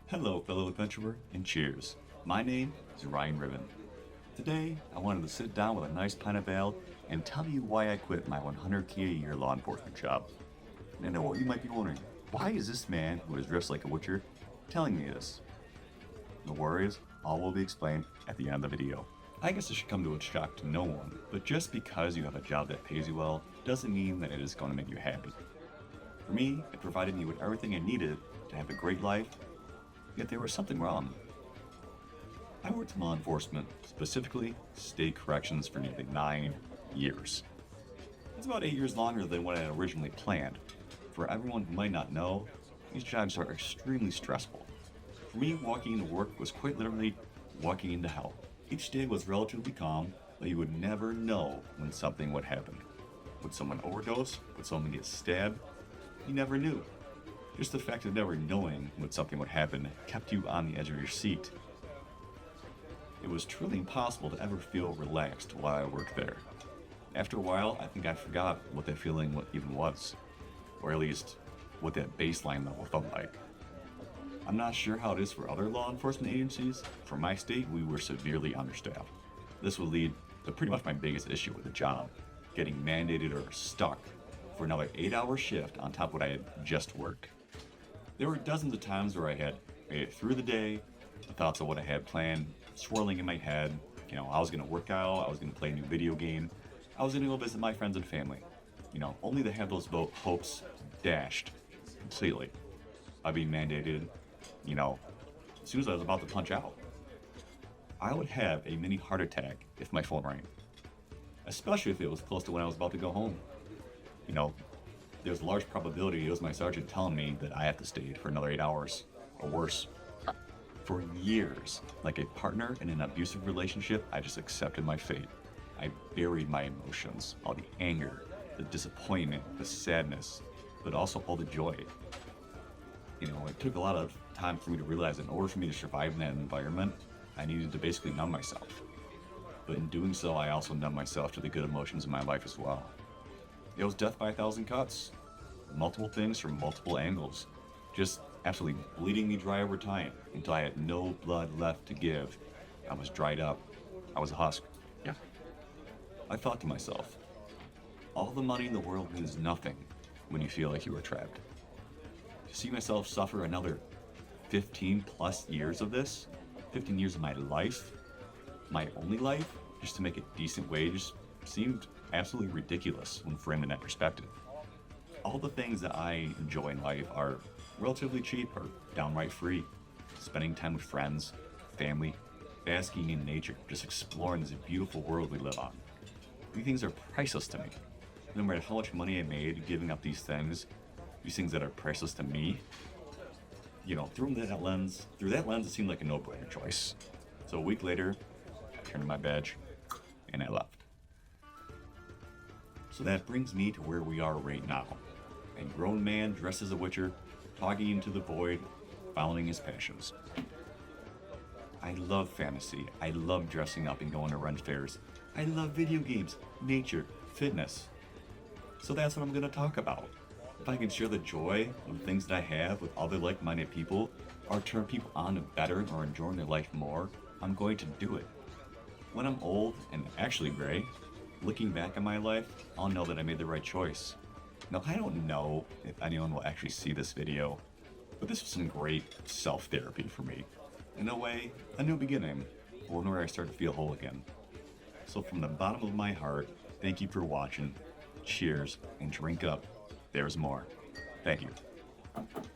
Hello, fellow adventurer, and cheers. My name is Ryan Ribbon. Today, I wanted to sit down with a nice pint of ale and tell you why I quit my 100K a year law enforcement job. And I know what you might be wondering. Why is this man who is dressed like a witcher telling me this? No worries, all will be explained at the end of the video. I guess it should come to a shock to no one, but just because you have a job that pays you well doesn't mean that it is going to make you happy. For me, it provided me with everything I needed to have a great life, yet there was something wrong. I worked in law enforcement, specifically state corrections, for nearly 9 years. That's about 8 years longer than what I had originally planned. For everyone who might not know, these jobs are extremely stressful. For me, walking into work was quite literally walking into hell. Each day was relatively calm, but you would never know when something would happen. Would someone overdose? Would someone get stabbed? You never knew. Just the fact of never knowing when something would happen kept you on the edge of your seat. It was truly impossible to ever feel relaxed while I worked there. After a while, I think I forgot what that feeling even was, or at least what that baseline level felt like. I'm not sure how it is for other law enforcement agencies. For my state, we were severely understaffed. This would lead to pretty much my biggest issue with the job, getting mandated or stuck for another 8-hour shift on top of what I had just worked. There were dozens of times where I had made it through the day, the thoughts of what I had planned swirling in my head. I was going to work out, I was going to play a new video game, I was going to go visit my friends and family. Only to have those hopes dashed completely by being mandated, as soon as I was about to punch out. I would have a mini heart attack if my phone rang, especially if it was close to when I was about to go home. There's a large probability it was my sergeant telling me that I have to stay for another 8 hours, or worse. For years, like a partner in an abusive relationship, I just accepted my fate. I buried my emotions, all the anger, the disappointment, the sadness, but also all the joy. It took a lot of time for me to realize that in order for me to survive in that environment, I needed to basically numb myself. But in doing so, I also numbed myself to the good emotions in my life as well. It was death by 1,000 cuts. Multiple things from multiple angles. Just absolutely bleeding me dry over time until I had no blood left to give. I was dried up. I was a husk. Yeah. I thought to myself, all the money in the world means nothing when you feel like you are trapped. To see myself suffer another 15 plus years of this, 15 years of my life, my only life, just to make a decent wage, seemed absolutely ridiculous when framed in that perspective. All the things that I enjoy in life are relatively cheap or downright free. Spending time with friends, family, basking in nature, just exploring this beautiful world we live on. These things are priceless to me. No matter how much money I made giving up these things that are priceless to me, through that lens, it seemed like a no-brainer choice. So a week later, I turned in my badge and I left. So that brings me to where we are right now. A grown man dressed as a witcher, talking into the void, following his passions. I love fantasy. I love dressing up and going to run fairs. I love video games, nature, fitness. So that's what I'm going to talk about. If I can share the joy of the things that I have with other like-minded people, or turn people on to better or enjoying their life more, I'm going to do it. When I'm old and actually gray, looking back on my life, I'll know that I made the right choice. Now, I don't know if anyone will actually see this video, but this was some great self-therapy for me. In a way, a new beginning, one where I start to feel whole again. So from the bottom of my heart, thank you for watching. Cheers, and drink up. There's more. Thank you.